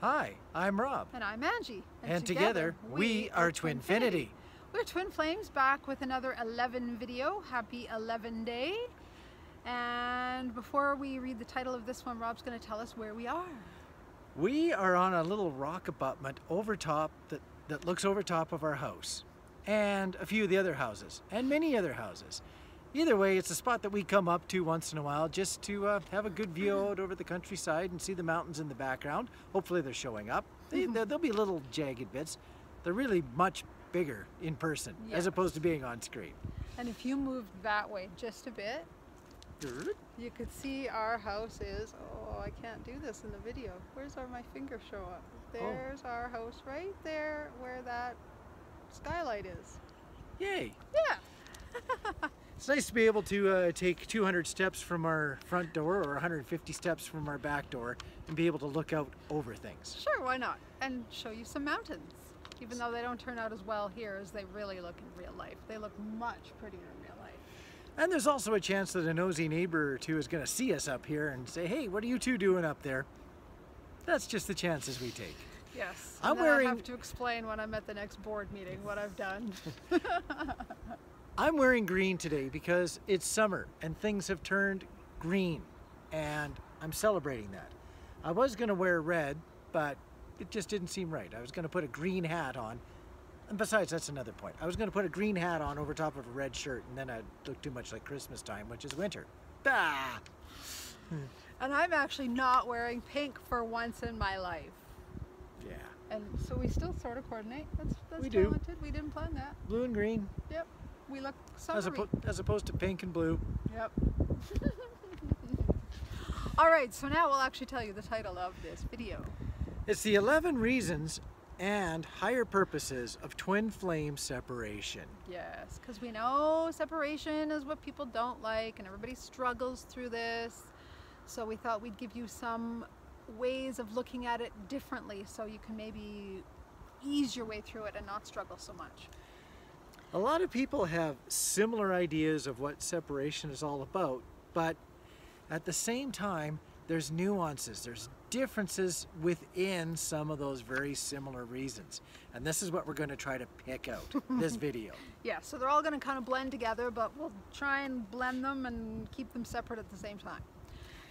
Hi, I'm Rob. And I'm Angie. And together we are TwinFinity. We're twin flames back with another 11 video. Happy 11 day. And before we read the title of this one, Rob's going to tell us where we are. We are on a little rock abutment over top that looks over top of our house. And a few of the other houses. And many other houses. Either way, it's a spot that we come up to once in a while just to have a good view out over the countryside and see the mountains in the background. Hopefully they're showing up. There'll be little jagged bits. They're really much bigger in person as opposed to being on screen. And if you moved that way just a bit, you could see our house is, oh, I can't do this in the video. Where's my finger show up? There's our house right there where that skylight is. Yay! Yeah! It's nice to be able to take 200 steps from our front door or 150 steps from our back door and be able to look out over things. Sure, why not? And show you some mountains. Even though they don't turn out as well here as they really look in real life. They look much prettier in real life. And there's also a chance that a nosy neighbor or two is going to see us up here and say, hey, what are you two doing up there? That's just the chances we take. Yes. I have to explain when I'm at the next board meeting what I've done. I'm wearing green today because it's summer and things have turned green and I'm celebrating that. I was going to wear red, but it just didn't seem right. I was going to put a green hat on, and besides, that's another point. I was going to put a green hat on over top of a red shirt, and then I'd look too much like Christmas time, which is winter. Bah! And I'm actually not wearing pink for once in my life. Yeah. And so we still sort of coordinate. That's we talented. do. We didn't plan that. Blue and green. Yep. We look summery. As opposed to pink and blue. Yep. All right, so now we'll actually tell you the title of this video. It's the 11 reasons and higher purposes of twin flame separation. Yes, because we know separation is what people don't like and everybody struggles through this. So we thought we'd give you some ways of looking at it differently so you can maybe ease your way through it and not struggle so much. A lot of people have similar ideas of what separation is all about, but at the same time, there's nuances, there's differences within some of those very similar reasons. And this is what we're going to try to pick out in this video. Yeah, so they're all going to kind of blend together, but we'll try and blend them and keep them separate at the same time.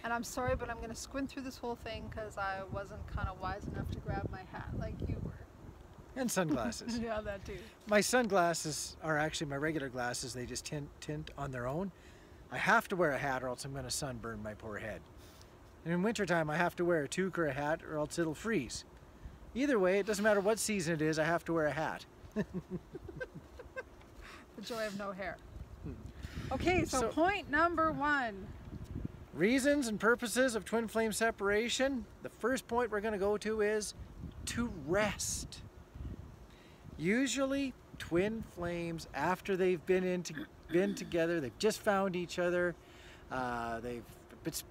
And I'm sorry, but I'm going to squint through this whole thing because I wasn't kind of wise enough to grab my hat like you were. And sunglasses. Yeah, that too. My sunglasses are actually my regular glasses. They just tint on their own. I have to wear a hat or else I'm going to sunburn my poor head. And in wintertime, I have to wear a toque or a hat or else it'll freeze. Either way, it doesn't matter what season it is, I have to wear a hat. The joy of no hair. Okay, so point number 1. Reasons and purposes of twin flame separation. The first point we're going to go to is to rest. Usually, twin flames, after they've been together, they've just found each other, they've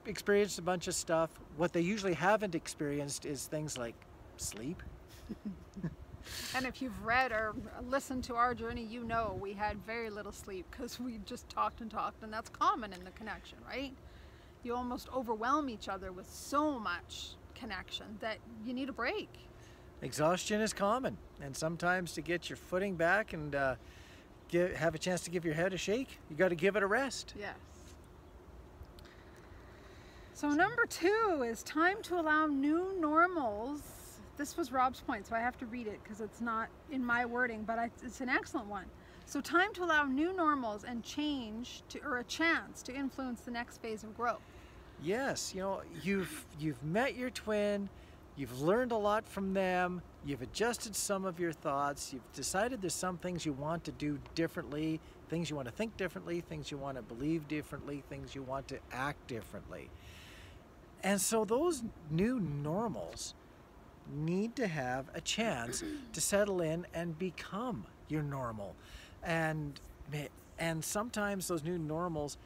experienced a bunch of stuff. What they usually haven't experienced is things like sleep. And if you've read or listened to our journey, you know we had very little sleep because we just talked and talked, and that's common in the connection, right? You almost overwhelm each other with so much connection that you need a break. Exhaustion is common, and sometimes to get your footing back and have a chance to give your head a shake, you got to give it a rest. Yes. So number 2 is time to allow new normals. This was Rob's point, so I have to read it because it's not in my wording, but it's an excellent one. So time to allow new normals and change or a chance to influence the next phase of growth. Yes, you know, you've met your twin. You've learned a lot from them, you've adjusted some of your thoughts, you've decided there's some things you want to do differently, things you want to think differently, things you want to believe differently, things you want to act differently. And so those new normals need to have a chance to settle in and become your normal. And sometimes those new normals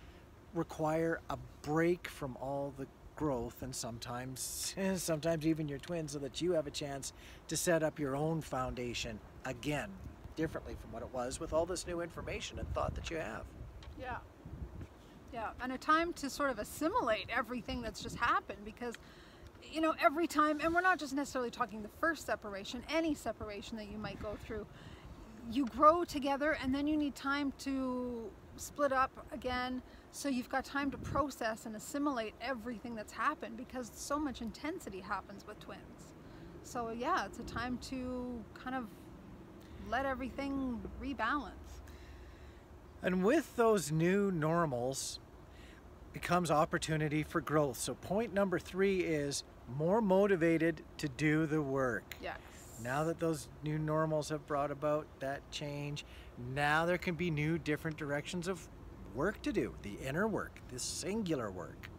require a break from all the growth, and sometimes even your twin, so that you have a chance to set up your own foundation again, differently from what it was with all this new information and thought that you have. Yeah. Yeah, and a time to sort of assimilate everything that's just happened, because you know, every time, and we're not just necessarily talking the first separation, any separation that you might go through, you grow together and then you need time to split up again, so you've got time to process and assimilate everything that's happened, because so much intensity happens with twins. So yeah, it's a time to kind of let everything rebalance. And with those new normals becomes opportunity for growth. So point number 3 is more motivated to do the work. Yes. Now that those new normals have brought about that change, now there can be new different directions of work to do, the inner work, the singular work.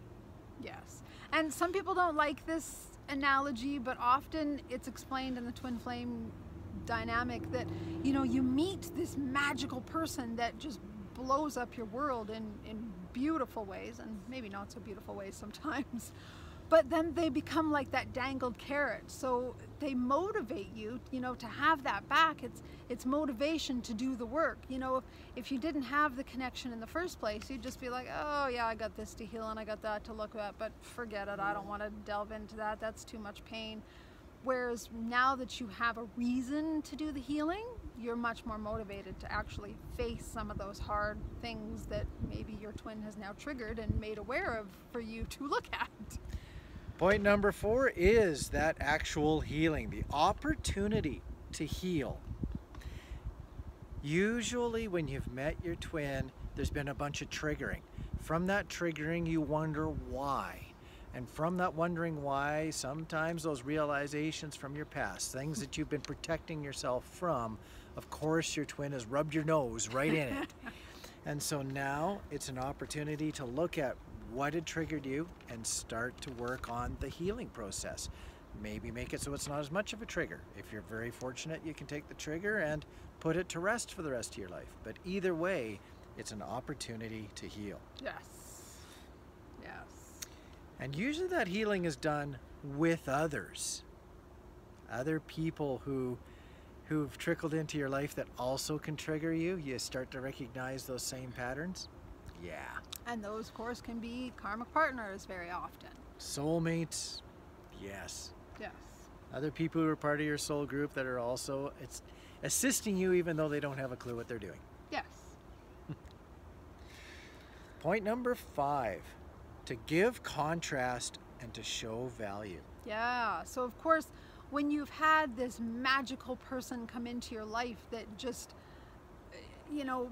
Yes. And some people don't like this analogy, but often it's explained in the twin flame dynamic that, you know, you meet this magical person that just blows up your world in beautiful ways, and maybe not so beautiful ways sometimes. But then they become like that dangled carrot. So they motivate you, you know, to have that back. It's motivation to do the work. You know, if you didn't have the connection in the first place, you'd just be like, oh yeah, I got this to heal and I got that to look at, but forget it. I don't want to delve into that. That's too much pain. Whereas now that you have a reason to do the healing, you're much more motivated to actually face some of those hard things that maybe your twin has now triggered and made aware of for you to look at. Point number 4 is that actual healing, the opportunity to heal. Usually when you've met your twin, there's been a bunch of triggering. From that triggering, you wonder why. And from that wondering why, sometimes those realizations from your past, things that you've been protecting yourself from, of course your twin has rubbed your nose right in it. And so now it's an opportunity to look at what had triggered you and start to work on the healing process. Maybe make it so it's not as much of a trigger. If you're very fortunate, you can take the trigger and put it to rest for the rest of your life. But either way, it's an opportunity to heal. Yes. Yes. And usually that healing is done with others. Other people who've trickled into your life that also can trigger you. You start to recognize those same patterns. Yeah. And those, of course, can be karmic partners very often. Soulmates. Yes. Yes. Other people who are part of your soul group that are also assisting you even though they don't have a clue what they're doing. Yes. Point number 5, to give contrast and to show value. Yeah. So, of course, when you've had this magical person come into your life that just, you know,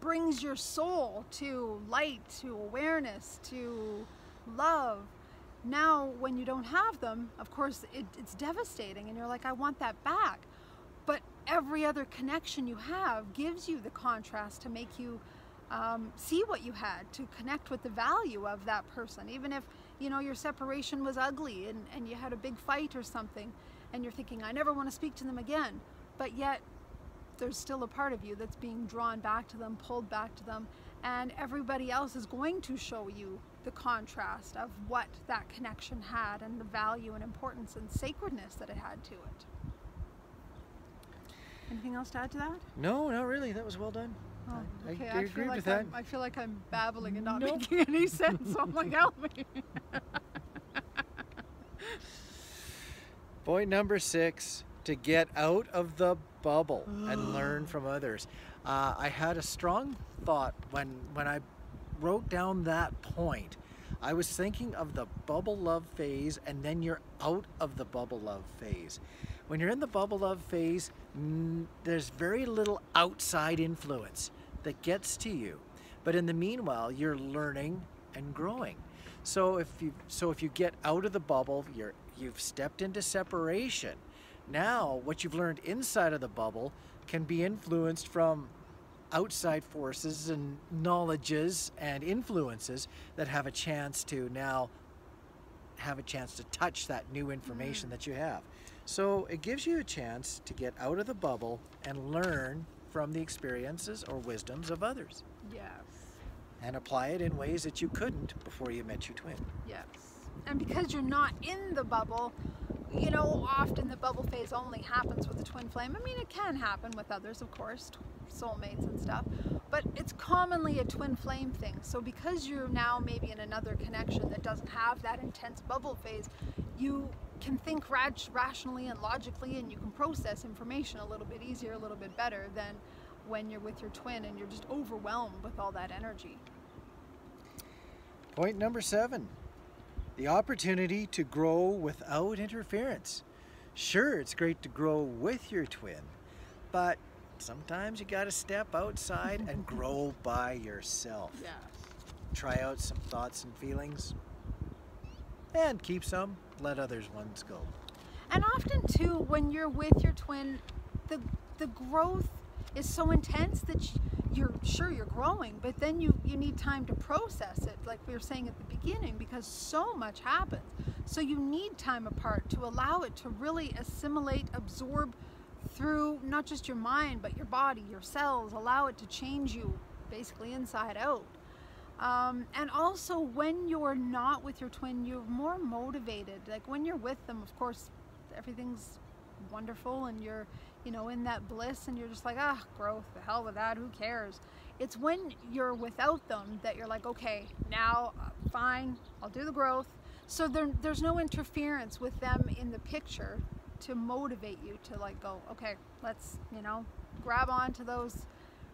brings your soul to light, to awareness, to love. Now, when you don't have them, of course, it's devastating, and you're like, I want that back. But every other connection you have gives you the contrast to make you see what you had, to connect with the value of that person. Even if, you know, your separation was ugly and you had a big fight or something, and you're thinking, I never want to speak to them again. But yet, there's still a part of you that's being drawn back to them, pulled back to them, and everybody else is going to show you the contrast of what that connection had and the value and importance and sacredness that it had to it. Anything else to add to that? No, not really. That was well done. Oh, okay. I agree with that. I feel like I'm babbling and not Nope. making any sense, so I'm like, help me. Point number 6, to get out of the bubble and learn from others. I had a strong thought when I wrote down that point. I was thinking of the bubble love phase, and then you're out of the bubble love phase. When you're in the bubble love phase, there's very little outside influence that gets to you. But in the meanwhile, you're learning and growing. So if you get out of the bubble, you've stepped into separation. Now, what you've learned inside of the bubble can be influenced from outside forces and knowledges and influences that have a chance to touch that new information that you have. So it gives you a chance to get out of the bubble and learn from the experiences or wisdoms of others. Yes. And apply it in ways that you couldn't before you met your twin. Yes. And because you're not in the bubble, you know, often the bubble phase only happens with the twin flame. I mean, it can happen with others, of course. soulmates and stuff, but it's commonly a twin flame thing. So because you're now maybe in another connection that doesn't have that intense bubble phase, you can think rationally and logically, and you can process information a little bit easier, a little bit better than when you're with your twin and you're just overwhelmed with all that energy. Point number 7, the opportunity to grow without interference. Sure, it's great to grow with your twin, but sometimes you got to step outside and grow by yourself. Yeah. Try out some thoughts and feelings, and keep some, let others ones go. And often too, when you're with your twin, the growth is so intense that you're growing, but then you need time to process it, like we were saying at the beginning, because so much happens. So you need time apart to allow it to really assimilate, absorb through not just your mind, but your body, your cells, allow it to change you basically inside out. And also when you're not with your twin, you're more motivated. Like when you're with them, of course, everything's wonderful and you're, in that bliss and you're just like, growth, the hell with that, who cares? It's when you're without them that you're like, okay, now fine, I'll do the growth. So there's no interference with them in the picture to motivate you to like go, okay, let's, grab onto those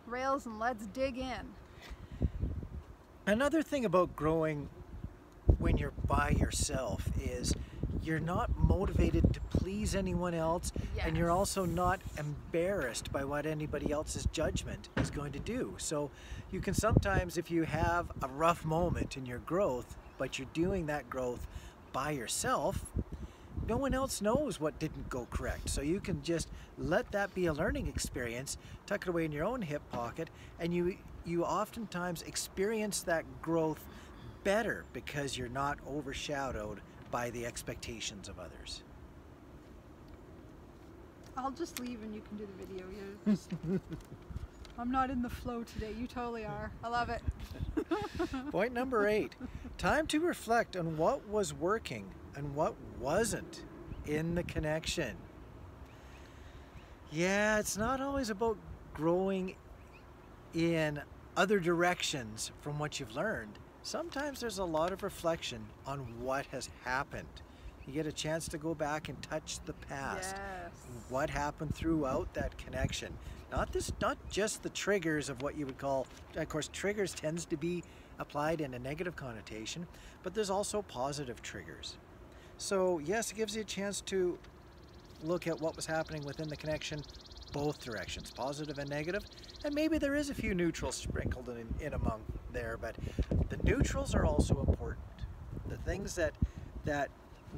rails and let's dig in. Another thing about growing when you're by yourself is you're not motivated to please anyone else, Yes. and you're also not embarrassed by what anybody else's judgment is going to do. So you can sometimes, if you have a rough moment in your growth, but you're doing that growth by yourself, no one else knows what didn't go correct. So you can just let that be a learning experience, tuck it away in your own hip pocket, and you oftentimes experience that growth better because you're not overshadowed by the expectations of others. I'll just leave and you can do the video. You're just, I'm not in the flow today. You totally are. I love it. Point number 8, time to reflect on what was working and what wasn't in the connection. Yeah, it's not always about growing in other directions from what you've learned. Sometimes there's a lot of reflection on what has happened. You get a chance to go back and touch the past. Yes. What happened throughout that connection. Not just the triggers of what you would call, of course, triggers tends to be applied in a negative connotation, but there's also positive triggers. So yes, it gives you a chance to look at what was happening within the connection, both directions, positive and negative, and maybe there is a few neutrals sprinkled in among there, but the neutrals are also important. The things that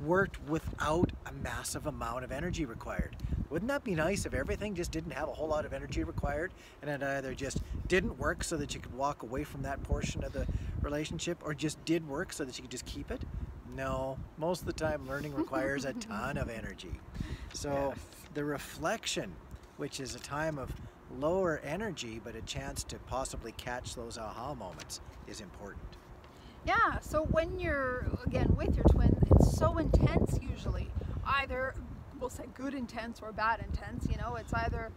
worked without a massive amount of energy required. Wouldn't that be nice if everything just didn't have a whole lot of energy required, and it either just didn't work so that you could walk away from that portion of the relationship, or just did work so that you could just keep it? No, most of the time learning requires a ton of energy. So Yes. the reflection, which is a time of lower energy but a chance to possibly catch those aha moments, is important. Yeah, so when you're, again, with your twin, it's so intense usually. Either, we'll say good intense or bad intense, it's either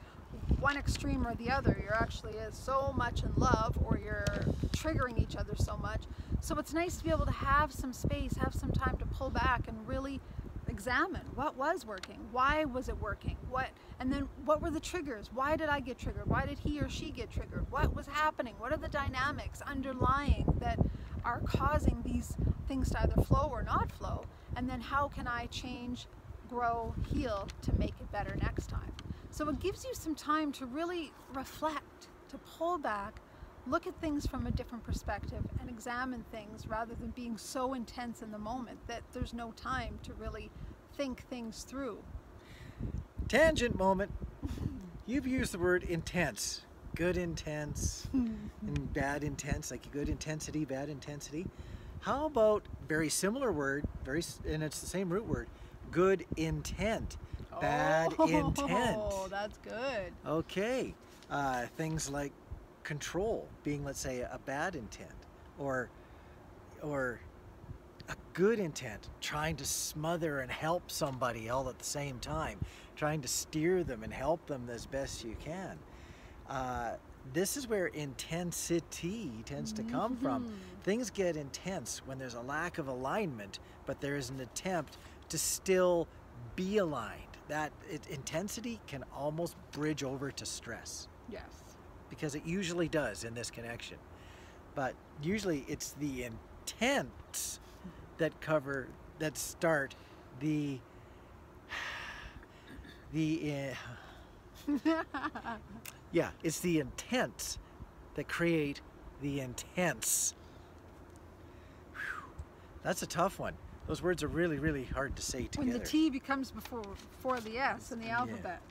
one extreme or the other. You're actually so much in love, or you're triggering each other so much. So it's nice to be able to have some space, have some time to pull back and really examine what was working, why was it working, and then what were the triggers, why did I get triggered, why did he or she get triggered, what was happening, what are the dynamics underlying that are causing these things to either flow or not flow, and then how can I change, grow, heal to make it better next time. So it gives you some time to really reflect, to pull back, look at things from a different perspective and examine things rather than being so intense in the moment that there's no time to really think things through. Tangent moment. You've used the word intense. Good intense and bad intense, like good intensity, bad intensity. How about very similar word, and it's the same root word, good intent, bad intent. Oh, that's good. Okay. Things like control being, let's say, a bad intent, or a good intent, trying to smother and help somebody all at the same time, trying to steer them and help them as best you can. This is where intensity tends to come from. Things get intense when there's a lack of alignment, but there is an attempt to still be aligned. Intensity can almost bridge over to stress. Yes. Because it usually does in this connection. But usually it's the intents that start the yeah, it's the intents that create the intense. Whew. That's a tough one. Those words are really, really hard to say together. When the T becomes before the S in the alphabet.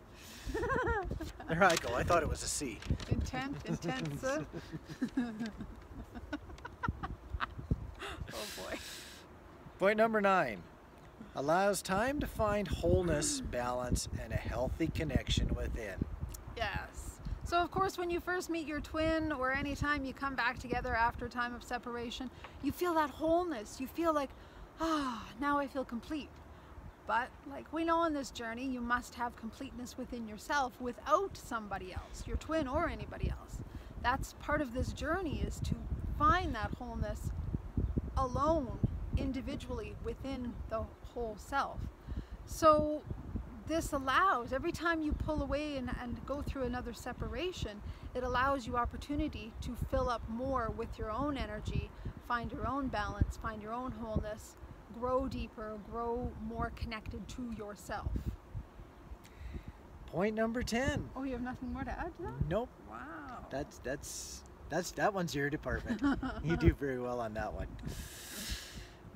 There I go. I thought it was a C. Intense. Oh boy. Point number 9. Allows time to find wholeness, balance, and a healthy connection within. Yes. So of course when you first meet your twin, or anytime you come back together after a time of separation, you feel that wholeness. You feel like, now I feel complete. But like we know on this journey, you must have completeness within yourself without somebody else, your twin or anybody else. That's part of this journey, is to find that wholeness alone, individually, within the whole self. So this allows, every time you pull away and go through another separation, it allows you opportunity to fill up more with your own energy, find your own balance, find your own wholeness, grow deeper, grow more connected to yourself. Point number 10. Oh, you have nothing more to add to that? Nope. Wow. That one's your department. You do very well on that one.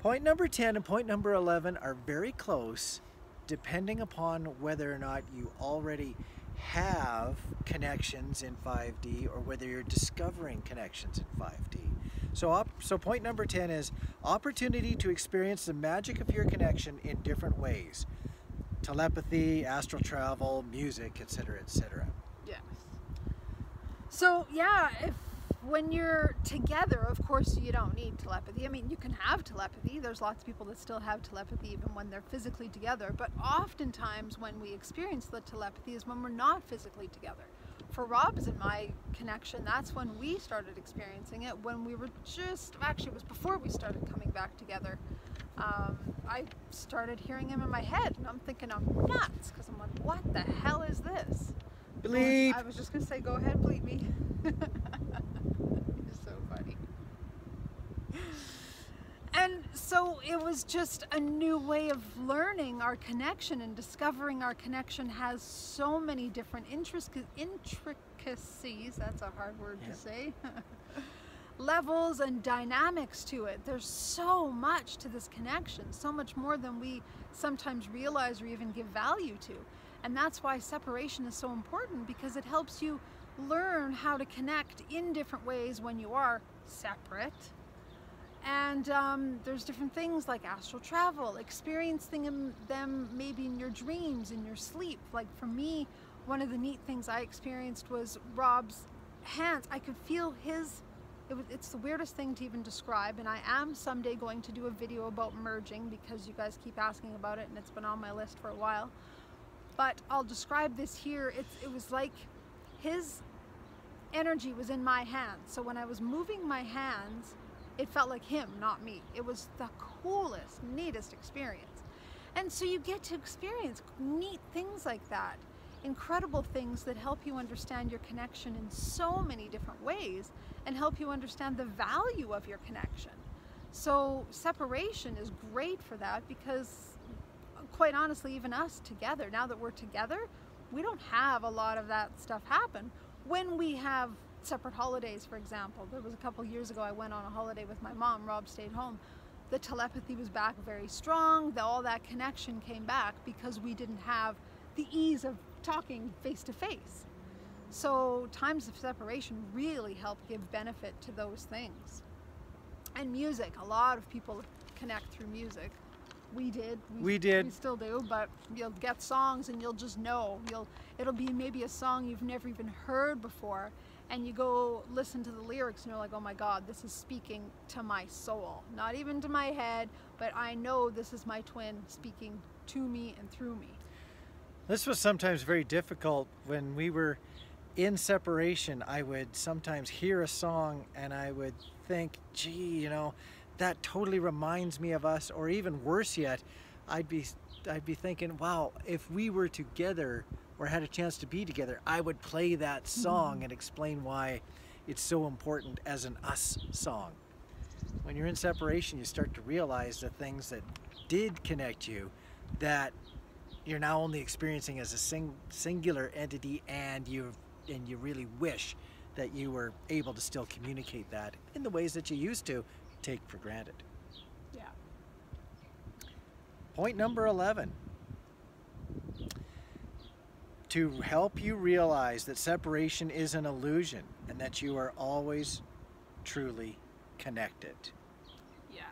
Point number 10 and point number 11 are very close, depending upon whether or not you already have connections in 5D or whether you're discovering connections in 5D. So point number 10 is opportunity to experience the magic of your connection in different ways. Telepathy, astral travel, music, etc., etc. Yes. So yeah, when you're together, of course you don't need telepathy. I mean, you can have telepathy. There's lots of people that still have telepathy even when they're physically together. But oftentimes when we experience the telepathy is when we're not physically together. For Rob's and my connection, that's when we started experiencing it, when we were actually it was before we started coming back together. I started hearing him in my head, and I'm thinking I'm nuts, because I'm like, what the hell is this? Bleep! I was just going to say, go ahead, bleep me. You're so funny. And so it was just a new way of learning our connection and discovering our connection has so many different intricacies, that's a hard word to say, levels and dynamics to it. There's so much to this connection, so much more than we sometimes realize or even give value to. And that's why separation is so important, because it helps you learn how to connect in different ways when you are separate. And there's different things like astral travel, experiencing them maybe in your dreams, in your sleep. Like for me, one of the neat things I experienced was Rob's hands. I could feel his, it's the weirdest thing to even describe, and I am someday going to do a video about merging, because you guys keep asking about it and it's been on my list for a while. But I'll describe this here. It was like his energy was in my hands. So when I was moving my hands, it felt like him, not me. It was the coolest, neatest experience. And so you get to experience neat things like that, incredible things that help you understand your connection in so many different ways and help you understand the value of your connection. So separation is great for that, because quite honestly, even us together, now that we're together, we don't have a lot of that stuff happen. When we have separate holidays, for example, there was a couple years ago I went on a holiday with my mom, Rob stayed home. The telepathy was back very strong, all that connection came back because we didn't have the ease of talking face to face. So times of separation really help give benefit to those things. And music, a lot of people connect through music. We did. We still do, but you'll get songs and you'll just know. It'll be maybe a song you've never even heard before, and you go listen to the lyrics and you're like, oh my God, this is speaking to my soul. Not even to my head, but I know this is my twin speaking to me and through me. This was sometimes very difficult when we were in separation, I would sometimes hear a song and I would think, gee, you know, that totally reminds me of us. Or even worse yet, I'd be thinking, wow, if we were together or had a chance to be together, I would play that song and explain why it's so important as an us song. When you're in separation, you start to realize the things that did connect you that you're now only experiencing as a singular entity, and you really wish that you were able to still communicate that in the ways that you used to take for granted. Yeah. Point number 11. To help you realize that separation is an illusion and that you are always truly connected. Yes.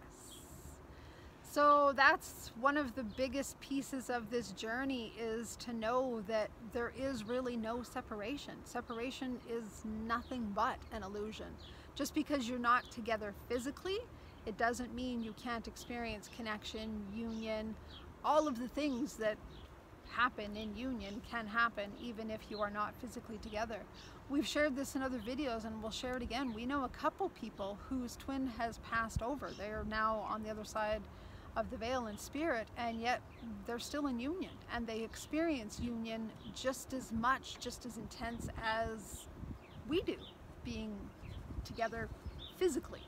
So that's one of the biggest pieces of this journey, is to know that there is really no separation. Separation is nothing but an illusion. Just because you're not together physically, it doesn't mean you can't experience connection, union, all of the things that happen in union can happen even if you are not physically together. We've shared this in other videos and we'll share it again. We know a couple people whose twin has passed over. They are now on the other side of the veil in spirit, and yet they're still in union, and they experience union just as much, just as intense as we do, being together physically.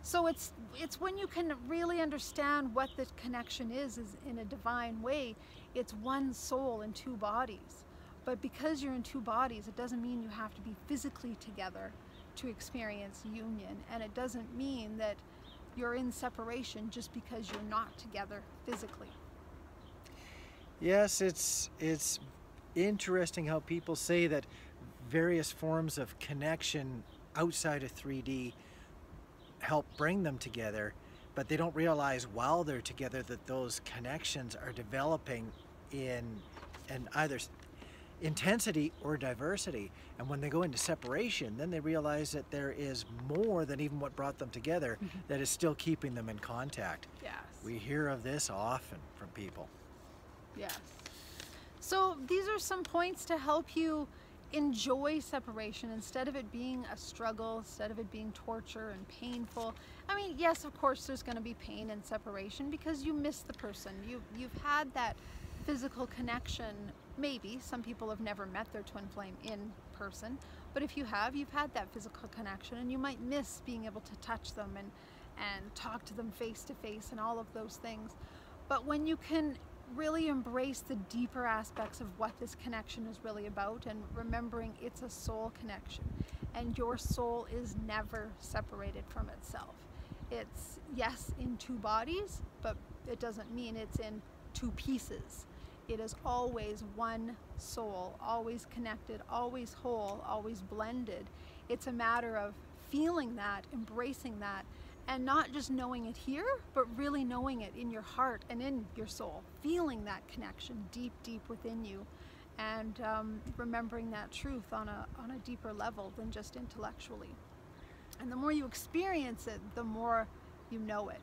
So it's when you can really understand what the connection is in a divine way. It's one soul in two bodies. But because you're in two bodies, it doesn't mean you have to be physically together to experience union. And it doesn't mean that you're in separation just because you're not together physically. Yes, it's interesting how people say that various forms of connection outside of 3D help bring them together, but they don't realize while they're together that those connections are developing in either intensity or diversity. And when they go into separation, then they realize that there is more than even what brought them together that is still keeping them in contact. Yes. We hear of this often from people. Yes. So these are some points to help you enjoy separation instead of it being a struggle, instead of it being torture and painful. I mean, yes, of course there's going to be pain in separation because you miss the person. You've had that physical connection. Maybe some people have never met their twin flame in person, but if you have, you've had that physical connection, and you might miss being able to touch them and talk to them face to face and all of those things. But when you can really embrace the deeper aspects of what this connection is really about, and remembering it's a soul connection, and your soul is never separated from itself. It's, yes, in two bodies, but it doesn't mean it's in two pieces. It is always one soul, always connected, always whole, always blended. It's a matter of feeling that, embracing that, and not just knowing it here, but really knowing it in your heart and in your soul, feeling that connection deep, deep within you, and remembering that truth on a deeper level than just intellectually. And the more you experience it, the more you know it.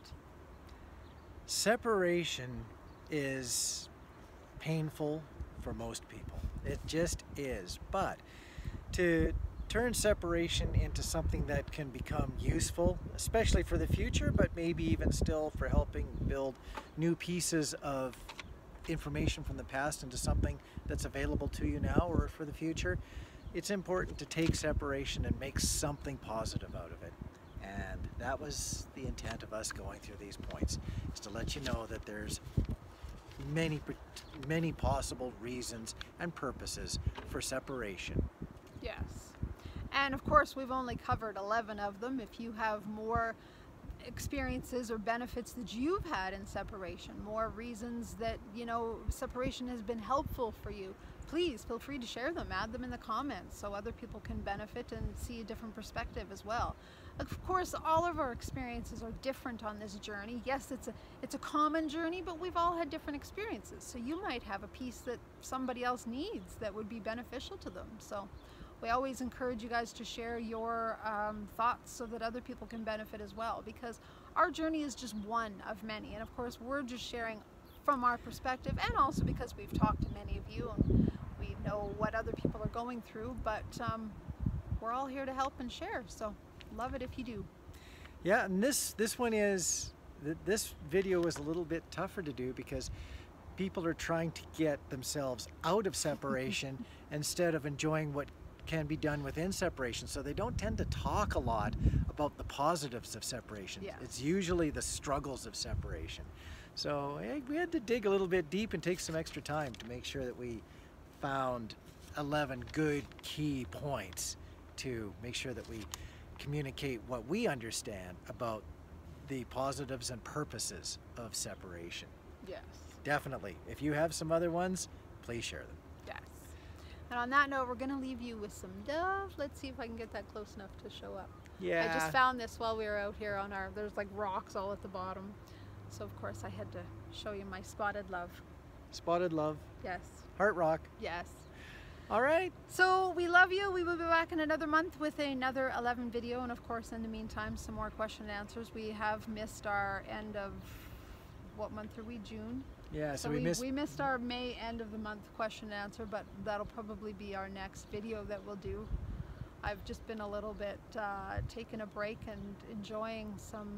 Separation is painful for most people. It just is. But to turn separation into something that can become useful, especially for the future, but maybe even still for helping build new pieces of information from the past into something that's available to you now or for the future, it's important to take separation and make something positive out of it. And that was the intent of us going through these points, is to let you know that there's many possible reasons and purposes for separation. Yes. And of course, we've only covered 11 of them. If you have more experiences or benefits that you've had in separation, more reasons that, you know, separation has been helpful for you, please feel free to share them, add them in the comments so other people can benefit and see a different perspective as well. Of course, all of our experiences are different on this journey. Yes, it's a common journey, but we've all had different experiences. So you might have a piece that somebody else needs that would be beneficial to them. So we always encourage you guys to share your thoughts so that other people can benefit as well, because our journey is just one of many. And of course, we're just sharing from our perspective, and also because we've talked to many of you and we know what other people are going through, but we're all here to help and share. So love it if you do. Yeah, and this one is, this video was a little bit tougher to do because people are trying to get themselves out of separation instead of enjoying what can be done within separation. So they don't tend to talk a lot about the positives of separation. Yes. It's usually the struggles of separation. So we had to dig a little bit deep and take some extra time to make sure that we found 11 good key points to make sure that we communicate what we understand about the positives and purposes of separation. Yes. Definitely. If you have some other ones, please share them. Yes. And on that note, we're going to leave you with some dove. Let's see if I can get that close enough to show up. Yeah. I just found this while we were out here on our, there's like rocks all at the bottom. So of course I had to show you my spotted love. Spotted love. Yes. Heart rock. Yes. All right. So we love you. We will be back in another month with another 11 video. And of course, in the meantime, some more question and answers. We have missed our end of, what month are we? June? Yeah, so we missed missed our May end of the month question and answer, but that'll probably be our next video that we'll do. I've just been a little bit taking a break and enjoying some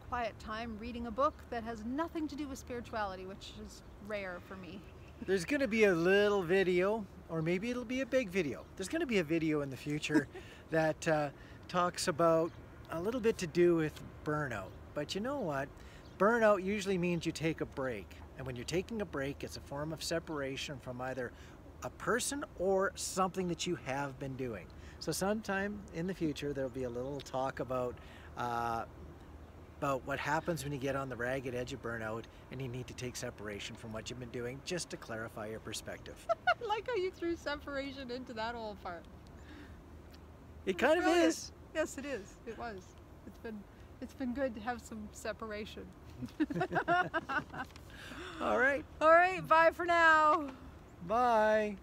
quiet time reading a book that has nothing to do with spirituality, which is rare for me. There's going to be a little video, or maybe it'll be a big video. There's going to be a video in the future that talks about a little bit to do with burnout. But you know what? Burnout usually means you take a break. And when you're taking a break, it's a form of separation from either a person or something that you have been doing. So sometime in the future, there'll be a little talk about what happens when you get on the ragged edge of burnout and you need to take separation from what you've been doing, just to clarify your perspective. I like how you threw separation into that whole part. It kind of is. Yes, it is. It was. It's been good to have some separation. All right. All right. Bye for now. Bye.